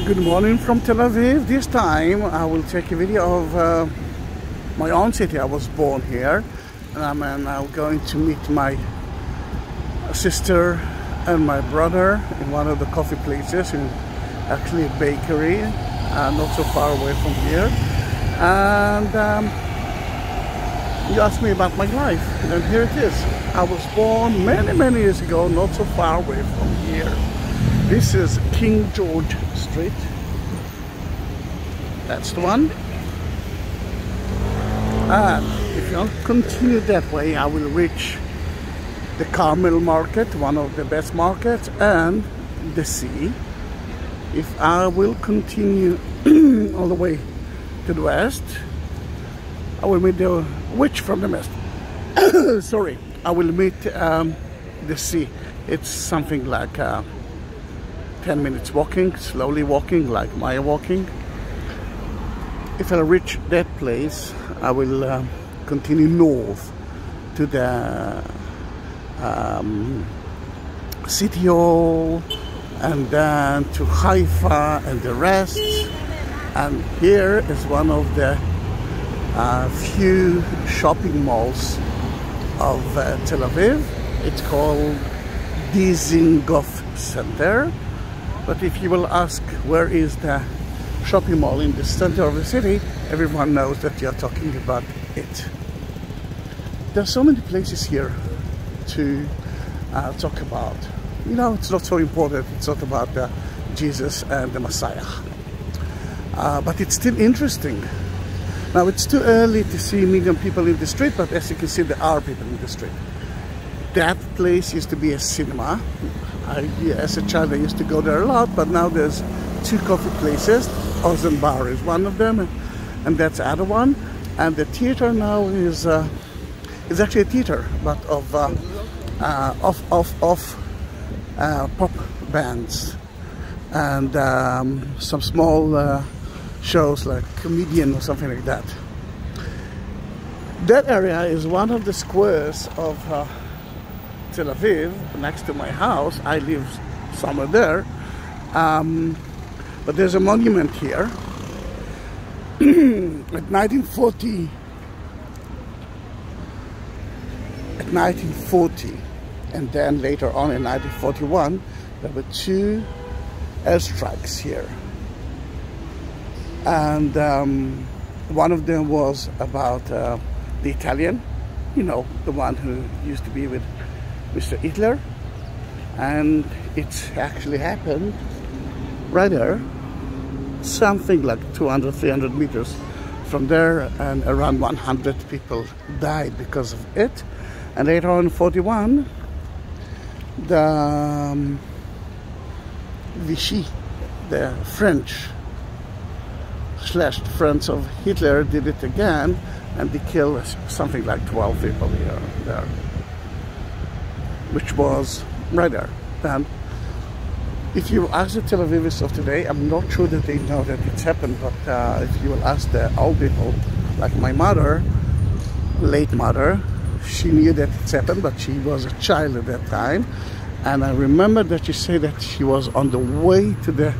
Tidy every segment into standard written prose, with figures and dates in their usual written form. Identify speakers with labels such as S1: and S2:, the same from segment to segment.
S1: Good morning from Tel Aviv. This time I will take a video of my own city. I was born here, and I'm now going to meet my sister and my brother in one of the coffee places, in actually a bakery, not so far away from here. And you asked me about my life, and here it is. I was born many years ago, not so far away from here. This is King George Street. That's the one. And if you continue that way, I will reach the Carmel Market, one of the best markets, and the sea. If I will continue all the way to the west, I will meet the witch from the west. Sorry, I will meet the sea. It's something like 10 minutes walking, slowly walking, like Maya walking. If I reach that place, I will continue north to the City Hall, and then to Haifa and the rest. And here is one of the few shopping malls of Tel Aviv. It's called Dizengoff Center. But if you will ask where is the shopping mall in the center of the city, everyone knows that you're talking about it. There are so many places here to talk about. You know, it's not so important. It's not about Jesus and the Messiah. But it's still interesting. Now, it's too early to see a million people in the street, but as you can see, there are people in the street. That place used to be a cinema. As a child, I used to go there a lot, but now there's two coffee places. Ozen Bar is one of them, and that's the other one. And the theater now is actually a theater, but of pop bands and some small shows like comedian or something like that. That area is one of the squares of Tel Aviv, next to my house. I live somewhere there, but there's a monument here. At 1940, and then later on in 1941, there were two airstrikes here. And one of them was about the Italian, you know, the one who used to be with Mr. Hitler. And it actually happened right there, something like 200, 300 meters from there, and around 100 people died because of it. And later on in 41, the Vichy, the French / friends of Hitler, did it again, and they killed something like 12 people here and there, which was right there. And if you ask the Tel Avivis of today, I'm not sure that they know that it's happened, but if you will ask the old people, like my mother, late mother, she knew that it's happened, but she was a child at that time. And I remember that she said that she was on the way to the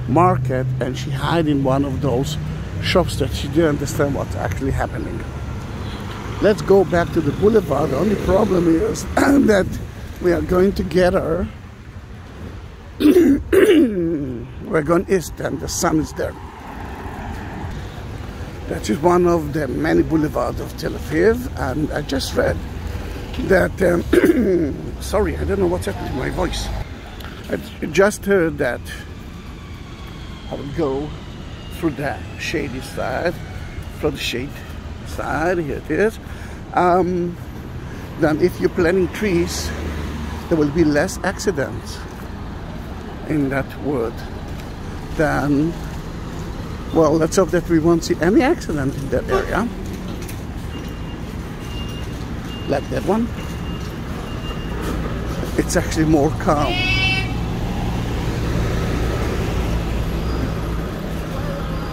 S1: market and she hid in one of those shops that she didn't understand what's actually happening. Let's go back to the boulevard. The only problem is that we are going together. We're going east and the sun is there. That is one of the many boulevards of Tel Aviv, and I just read that, sorry, I don't know what's happening to my voice. I just heard that I will go through the shady side, from the shade side, here it is. Then if you're planting trees, there will be less accidents in that wood. Then, well, let's hope that we won't see any accident in that area. Like that one. It's actually more calm.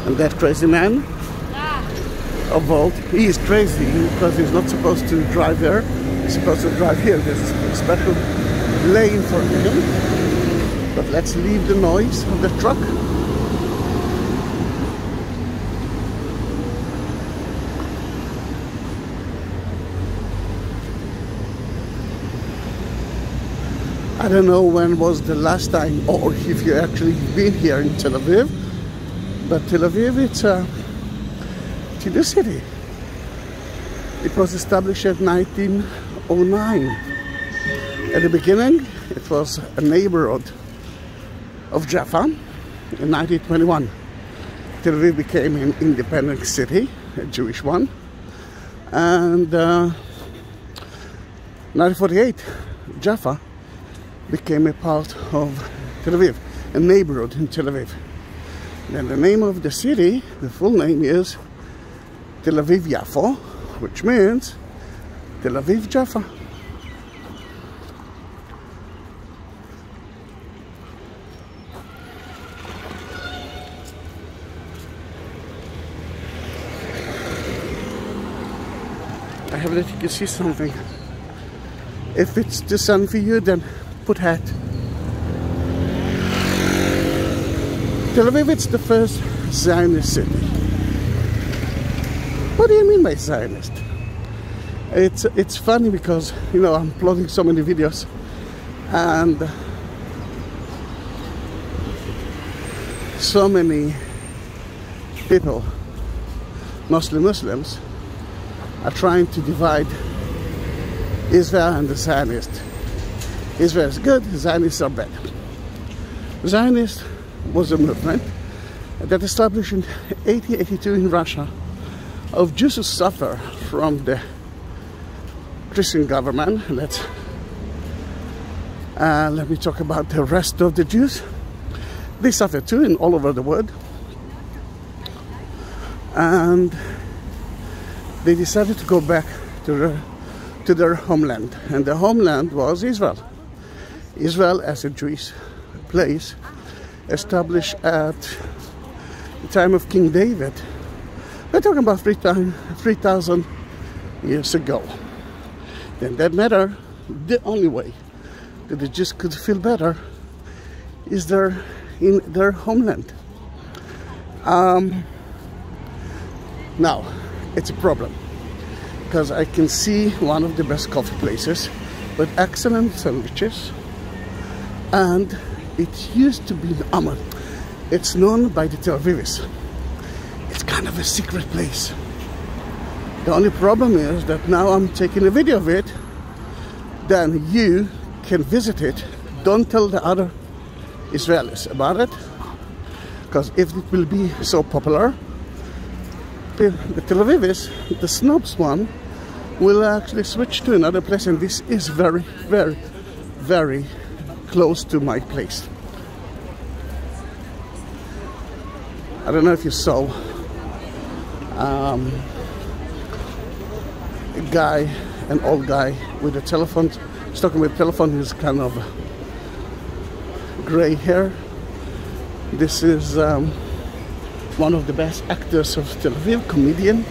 S1: And that crazy man of Volt, he is crazy because he's not supposed to drive there. He's supposed to drive here. There's a special lane for him. But let's leave the noise of the truck I don't know when was the last time, or if you actually been here in Tel Aviv, but Tel Aviv, it's a city. It was established in 1909. At the beginning, it was a neighborhood of Jaffa. In 1921, Tel Aviv became an independent city, a Jewish one. And 1948, Jaffa became a part of Tel Aviv, a neighborhood in Tel Aviv. Then the name of the city, the full name is Tel Aviv Yafo, which means Tel Aviv Jaffa. I have let you see something. If it's too sun for you, then put hat. Tel Aviv, it's the first Zionist city. What do you mean by Zionist? It's funny because, you know, I'm uploading so many videos and so many people, mostly Muslims, are trying to divide Israel and the Zionists. Israel is good, Zionists are bad. Zionist was a movement that established in 1882 in Russia of Jews who suffer from the Christian government. Let me talk about the rest of the Jews. They suffer too in all over the world. And they decided to go back to their homeland. And the homeland was Israel. Israel as a Jewish place established at the time of King David. We're talking about 3,000 years ago. Then that matter, the only way that the Jews could feel better is in their homeland. Now, it's a problem because I can see one of the best coffee places with excellent sandwiches, and it used to be in Amman. It's known by the Tel Avivis. It's kind of a secret place. The only problem is that now I'm taking a video of it, then you can visit it. Don't tell the other Israelis about it, because if it will be so popular, the Tel Avivis, the snobs one, will actually switch to another place, and this is very, very, very close to my place. I don't know if you saw a guy, an old guy with a telephone, he's talking with a telephone, he's kind of gray hair. This is one of the best actors of Tel Aviv, comedian.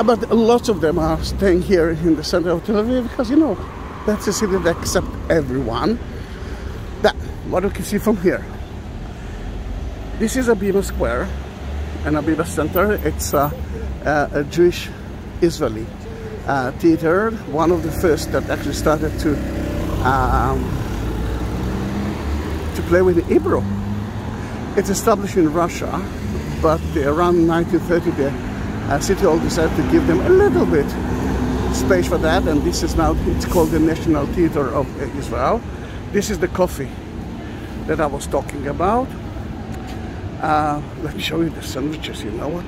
S1: But lots of them are staying here in the center of Tel Aviv because, you know, that's a city that accepts everyone. That, what you can see from here. This is a Beaver Square and a Beaver Center. It's a Jewish Israeli theater, one of the first that actually started to play with Hebrew. It's established in Russia, but around 1930 the City Hall decided to give them a little bit space for that, and this is now, it's called the National Theater of Israel. This is the coffee that I was talking about. Let me show you the sandwiches, you know what?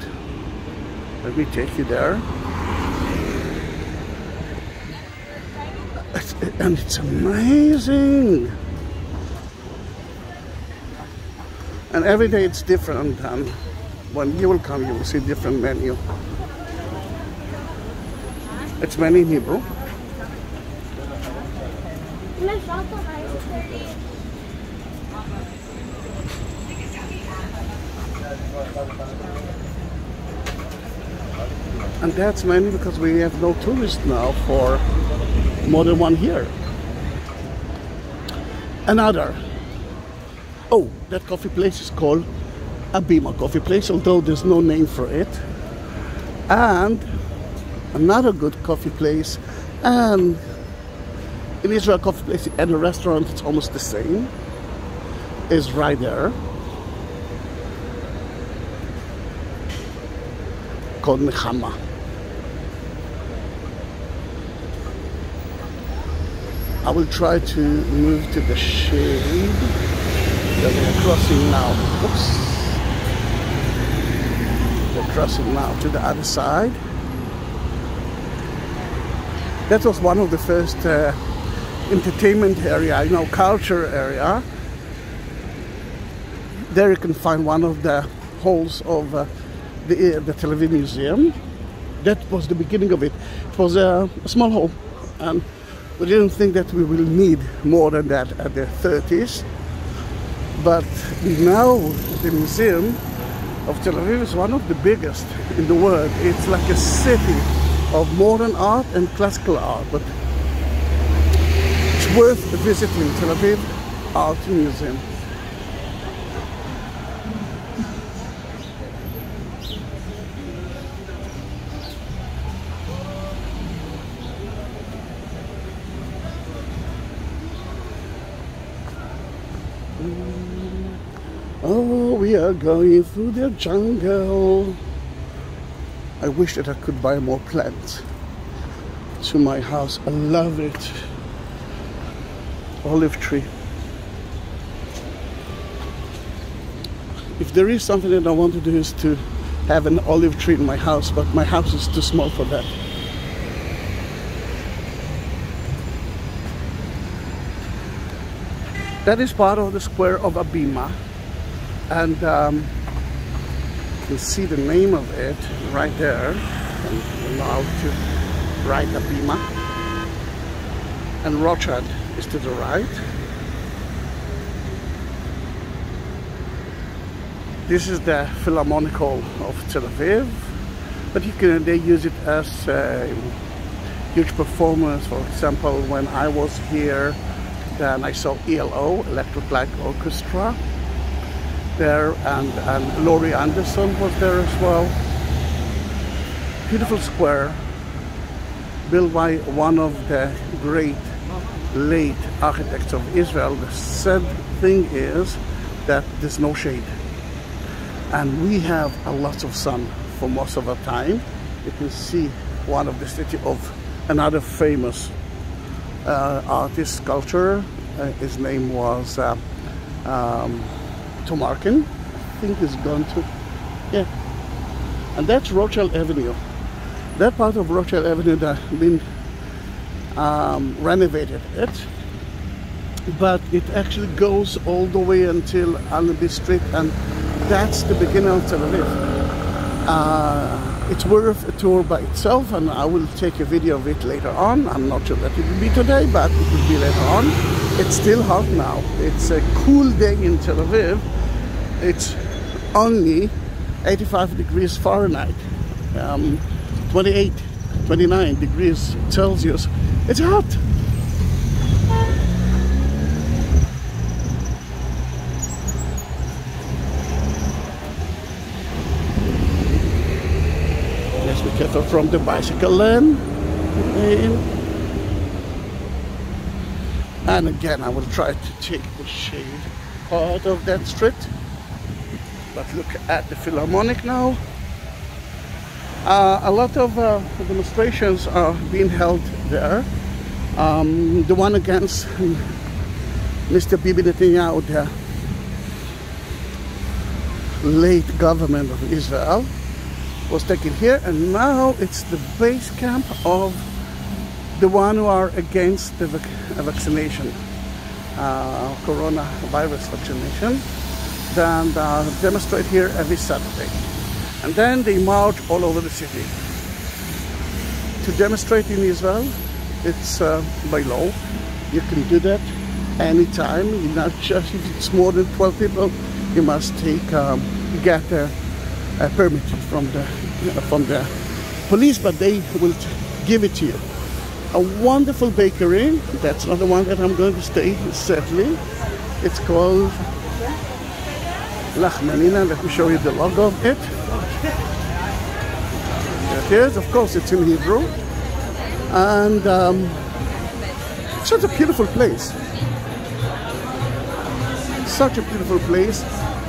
S1: Let me take you there. And it's amazing. And every day it's different, and when you will come, you will see different menu. It's many in Hebrew. And that's mainly because we have no tourists now for more than 1 year. Another. Oh, that coffee place is called a Beamer coffee place, although there's no name for it. And another good coffee place And in Israel, coffee place and a restaurant, it's almost the same. Is right there. Called Nechama. I will try to move to the shade that we're crossing now. Oops. We're crossing now to the other side. That was one of the first entertainment area, you know, culture area. There you can find one of the halls of the Tel Aviv Museum. That was the beginning of it. It was a small hall, and we didn't think that we will need more than that at the 30s. But now the Museum of Tel Aviv is one of the biggest in the world. It's like a city of modern art and classical art, but it's worth visiting Tel Aviv Art Museum. Oh, we are going through the jungle. I wish that I could buy more plants to my house. I love it. Olive tree. If there is something that I want to do is to have an olive tree in my house, but my house is too small for that. That is part of the square of Abima, and you see the name of it right there. And you know how to write Abima. And Rochelle is to the right. This is the Philharmonic Hall of Tel Aviv, but they use it as a huge performance. For example, when I was here, then I saw ELO, Electric Light Orchestra, there, and Laurie Anderson was there as well. Beautiful square, built by one of the great late architects of Israel. The sad thing is that there's no shade, and we have a lot of sun for most of the time. You can see one of the city of another famous artist, sculptor. His name was Tomarken. I think he's gone to, yeah. And that's Rochelle Avenue. That part of Rochelle Avenue that been renovated it, but it actually goes all the way until Alnaby Street, and that's the beginning of Tel Aviv. It's worth a tour by itself, and I will take a video of it later on. I'm not sure that it will be today, but it will be later on. It's still hot now. It's a cool day in Tel Aviv. It's only 85 degrees Fahrenheit, 29 degrees Celsius. It's hot. Let's be careful from the bicycle lane. And again, I will try to take the shade part of that street. But look at the Philharmonic now. A lot of demonstrations are being held there. The one against Mr. Bibi Netanyahu, the late government of Israel, was taken here, and now it's the base camp of the one who are against the vaccination, coronavirus vaccination. Then demonstrate here every Saturday. And then they march all over the city. To demonstrate in Israel, it's by law. You can do that anytime. You not just if it's more than 12 people, you must take get a permit from the police, but they will give it to you. A wonderful bakery. That's not the one that I'm going to stay, sadly. It's called Lachmanina. Let me show you the logo of it. There it is. Of course, it's in Hebrew. And it's such a beautiful place. Such a beautiful place.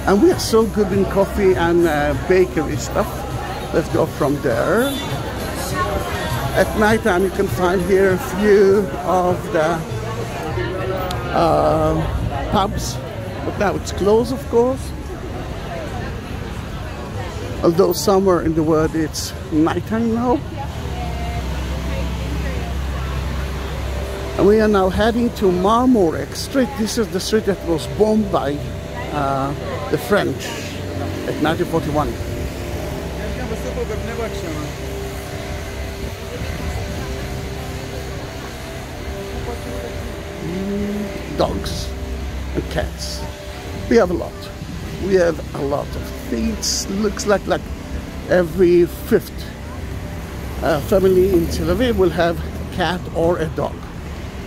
S1: And we are so good in coffee and bakery stuff. Let's go from there. At night time you can find here a few of the pubs, but now it's closed, of course. Although somewhere in the world it's nighttime now. And we are now heading to Marmorek Street. This is the street that was bombed by the French at 1941. Dogs and cats. We have a lot. We have a lot of things. Looks like every fifth family in Tel Aviv will have a cat or a dog,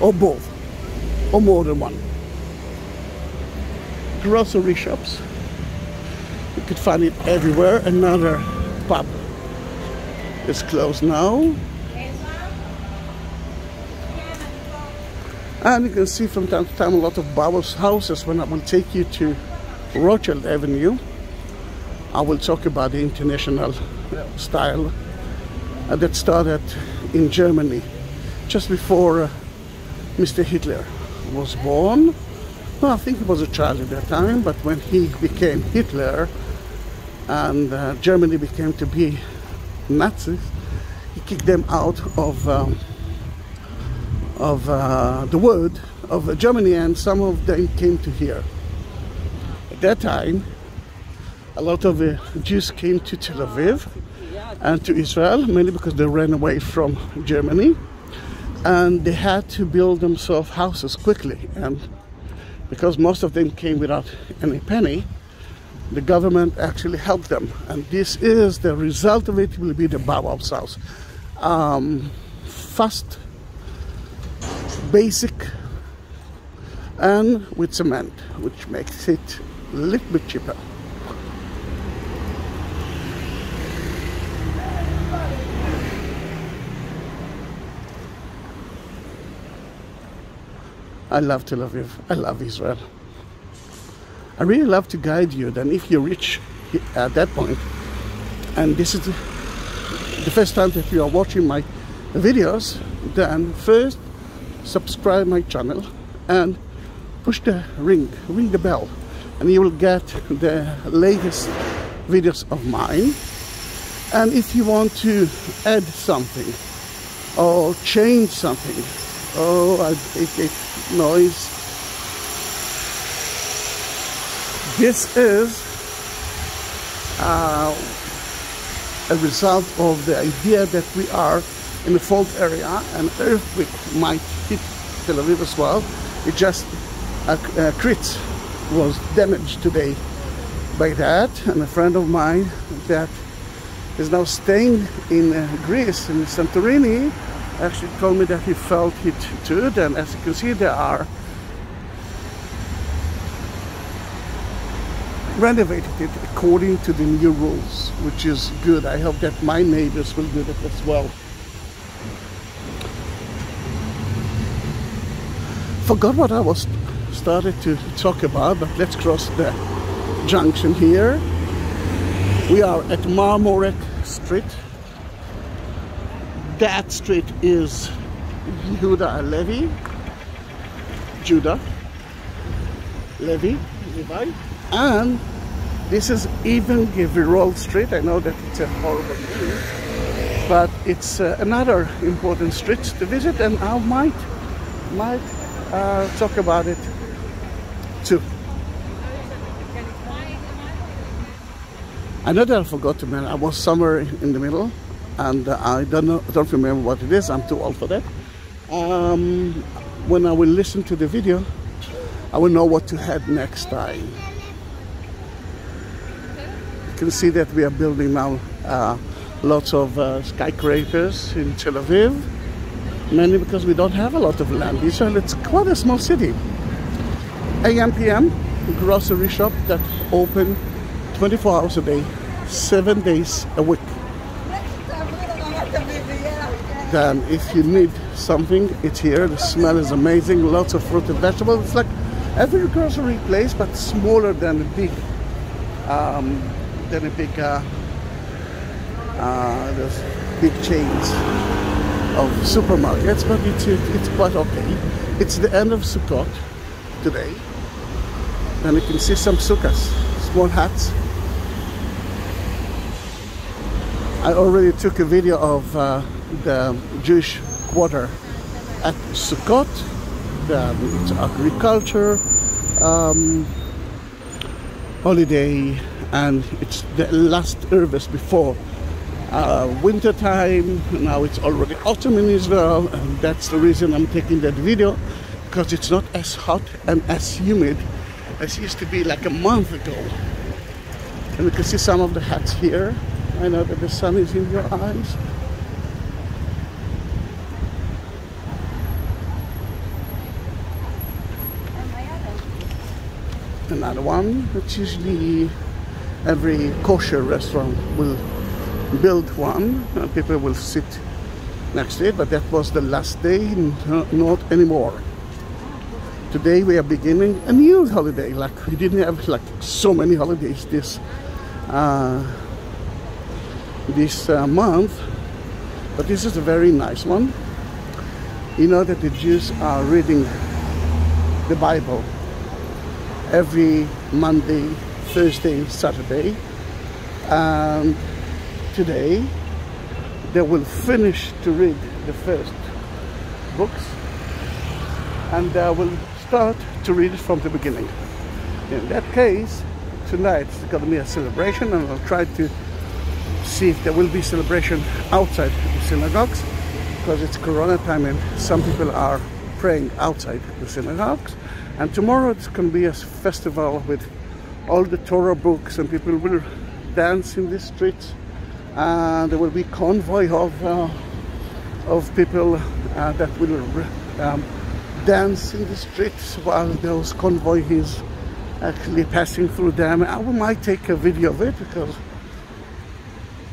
S1: or both, or more than one. Grocery shops. You could find it everywhere. Another pub is closed now. And you can see from time to time a lot of Bauhaus houses. When I will take you to Rochelle Avenue, I will talk about the international style that started in Germany just before Mr. Hitler was born. Well, I think he was a child at that time, but when he became Hitler and Germany became to be Nazis, he kicked them out of the world of Germany, and some of them came to here. At that time, a lot of Jews came to Tel Aviv and to Israel, mainly because they ran away from Germany, and they had to build themselves houses quickly. And because most of them came without any penny, the government actually helped them. And this is the result of it will be the Bauhaus house. Fast, basic, and with cement, which makes it a little bit cheaper. I love Tel Aviv. I love Israel. I really love to guide you. Then if you reach at that point, and this is the first time that you are watching my videos, then first subscribe my channel and push the ring the bell, and you will get the latest videos of mine. And if you want to add something or change something, I hate noise. This is a result of the idea that we are in the fault area. An earthquake might hit Tel Aviv as well. It just Kritz was damaged today by that, and a friend of mine that is now staying in Greece, in Santorini, actually told me that he felt it too. And as you can see, they are renovated it according to the new rules, which is good. I hope that my neighbors will do that as well. Forgot what I was started to talk about, but let's cross the junction here. We are at Marmorek Street. That street is Yehuda Levi, Judah, Levi, and this is even Beaver Street. I know that it's a horrible name, but it's another important street to visit, and I might talk about it too. I know that I forgot to mention, I was somewhere in the middle, and I don't remember what it is. I'm too old for that. When I will listen to the video, I will know what to head next time. You can see that we are building now lots of skyscrapers in Tel Aviv, mainly because we don't have a lot of land. Israel, it's quite a small city. AM, PM, grocery shop that open 24 hours a day, 7 days a week. then if you need something, it's here. The smell is amazing. Lots of fruit and vegetables. It's like every grocery place, but smaller than a big, those big chains of supermarkets. But it's quite okay. It's the end of Sukkot today, and you can see some sukkahs, small huts. I already took a video of the Jewish quarter at Sukkot. It's agriculture holiday, and it's the last harvest before winter time. Now it's already autumn in Israel, and that's the reason I'm taking that video, because it's not as hot and as humid as it used to be like a month ago. And you can see some of the huts here. I know that the sun is in your eyes. Another one, which usually every kosher restaurant will build one, and people will sit next to it, but that was the last day, not anymore. Today we are beginning a new holiday. Like, we didn't have like so many holidays this month, but this is a very nice one. You know that the Jews are reading the Bible every Monday, Thursday, Saturday, and today they will finish to read the first books, and they will start to read it from the beginning. In that case, tonight it's going to be a celebration, and I'll try to see if there will be celebration outside the synagogues, because it's Corona time and some people are praying outside the synagogues. And tomorrow it's going to be a festival with all the Torah books, and people will dance in the streets, and there will be convoy of people that will dance in the streets while those convoy is actually passing through them. I might take a video of it, because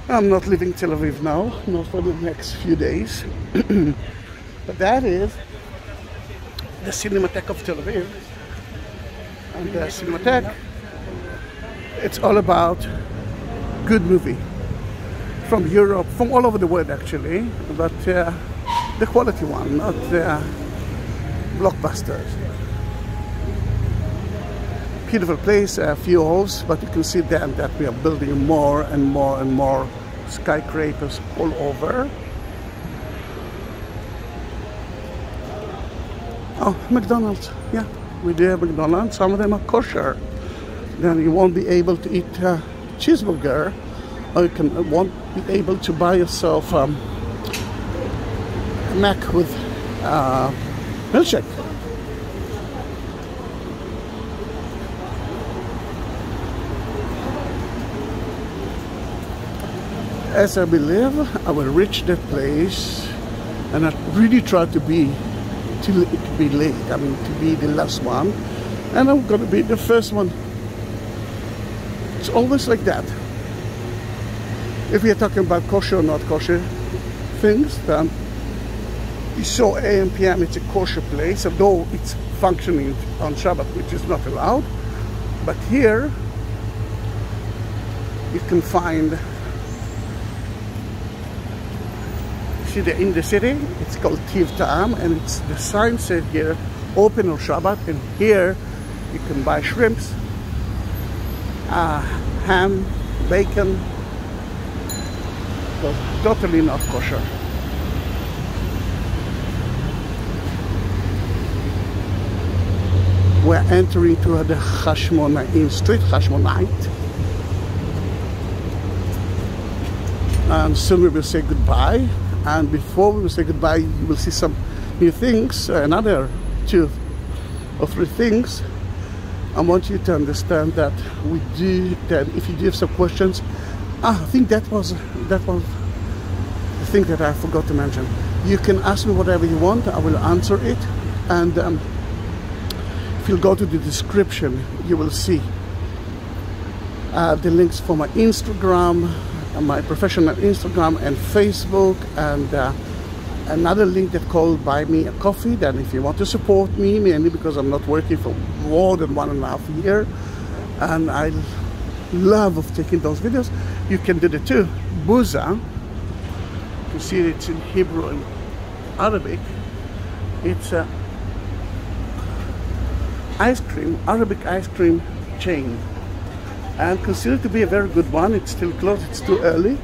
S1: I'm not leaving Tel Aviv now, not for the next few days. But that is the Cinematheque of Tel Aviv. And the Cinematheque, it's all about good movie from Europe, from all over the world actually, but the quality one, not the blockbusters. Beautiful place, a few holes, but you can see then that we are building more and more and more skyscrapers all over. Oh, McDonald's, yeah, we do have McDonald's. Some of them are kosher. Then you won't be able to eat a cheeseburger, or you won't be able to buy yourself a Mac with milkshake. As I believe, I will reach that place, and I really try to be late. I mean, to be the last one, and I'm going to be the first one. It's always like that. If we are talking about kosher or not kosher things, then you saw AM PM. It's a kosher place, although it's functioning on Shabbat, which is not allowed. But here you can find. In the city, it's called Tiv Ta'am, and it's the sign said here open on Shabbat, and here you can buy shrimps, ham, bacon, so totally not kosher. We're entering to the Hashmonaim Street, Hashmonite, and soon we will say goodbye. And before we will say goodbye, you will see some new things, another 2 or 3 things. I want you to understand that we do that. If you do have some questions, I think that was the thing that I forgot to mention. You can ask me whatever you want, I will answer it. And if you go to the description, you will see the links for my Instagram, my professional Instagram and Facebook, and another link that called Buy Me a Coffee. Then if you want to support me, mainly because I'm not working for more than 1.5 years, and I love of taking those videos, you can do that too. Buza, you see it's in Hebrew and Arabic. It's a ice cream, Arabic ice cream chain, and considered to be a very good one. It's still closed, it's too early.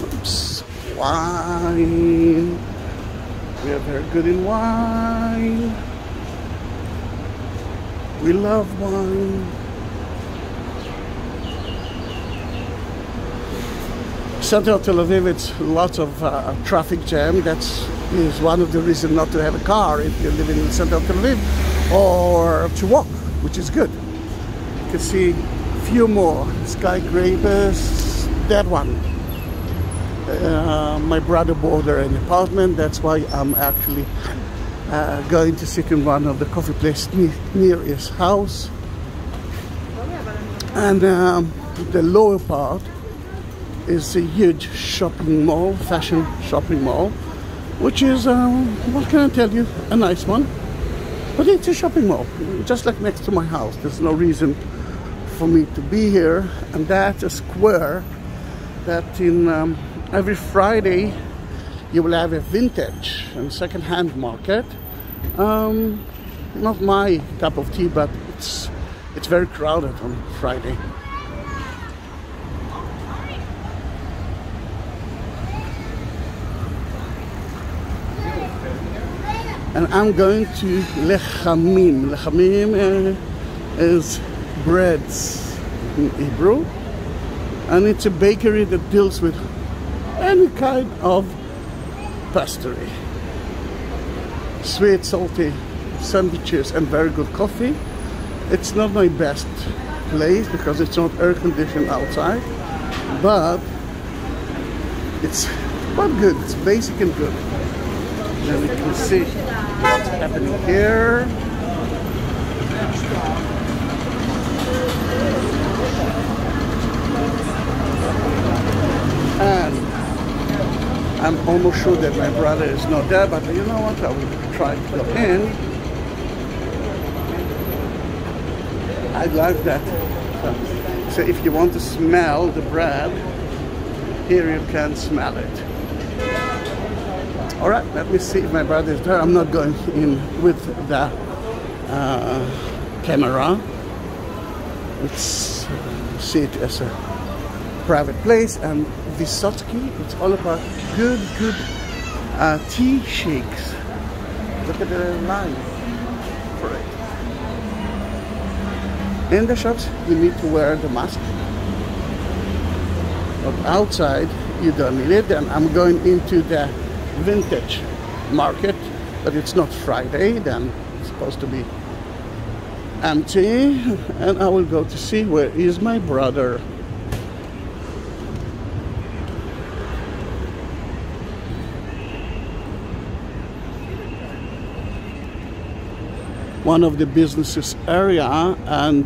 S1: Oops. Wine. We are very good in wine. We love wine. Center of Tel Aviv, it's lots of traffic jam. That is one of the reasons not to have a car if you're living in the center of Tel Aviv, or to walk, which is good. You can see a few more skyscrapers. That one. My brother bought an apartment. That's why I'm actually going to sit in one of the coffee places near his house. And the lower part is a huge shopping mall, fashion shopping mall, which is, what can I tell you, a nice one. But it's a shopping mall, just like next to my house. There's no reason for me to be here. And that's a square that in every Friday you will have a vintage and second-hand market. Not my cup of tea, but it's very crowded on Friday. And I'm going to lechamim. Lechamim is breads in Hebrew, and it's a bakery that deals with any kind of pastry. Sweet, salty sandwiches and very good coffee. It's not my best place because it's not air conditioned outside, but it's quite good. It's basic and good. Then we can see what's happening here. And I'm almost sure that my brother is not there, but you know what? I will try to go in. I like that. So if you want to smell the bread, here you can smell it. All right, let me see if my brother is there. I'm not going in with the camera. Let's see it as a private place. And Vysotsky, it's all about good tea shakes. Look at the line for it. In the shops, you need to wear the mask. But outside, you don't need it. And I'm going into the vintage market, but it's not Friday, then it's supposed to be empty, and I will go to see where is my brother. One of the businesses area, and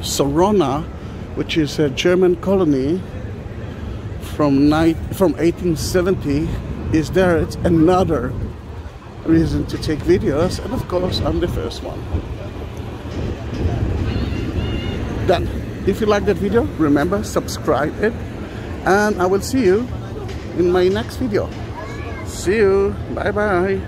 S1: Sorona, which is a German colony from 1870, is there. It's another reason to take videos, and of course I'm the first one. Then, if you like that video, remember, subscribe it, and I will see you in my next video. See you, bye bye.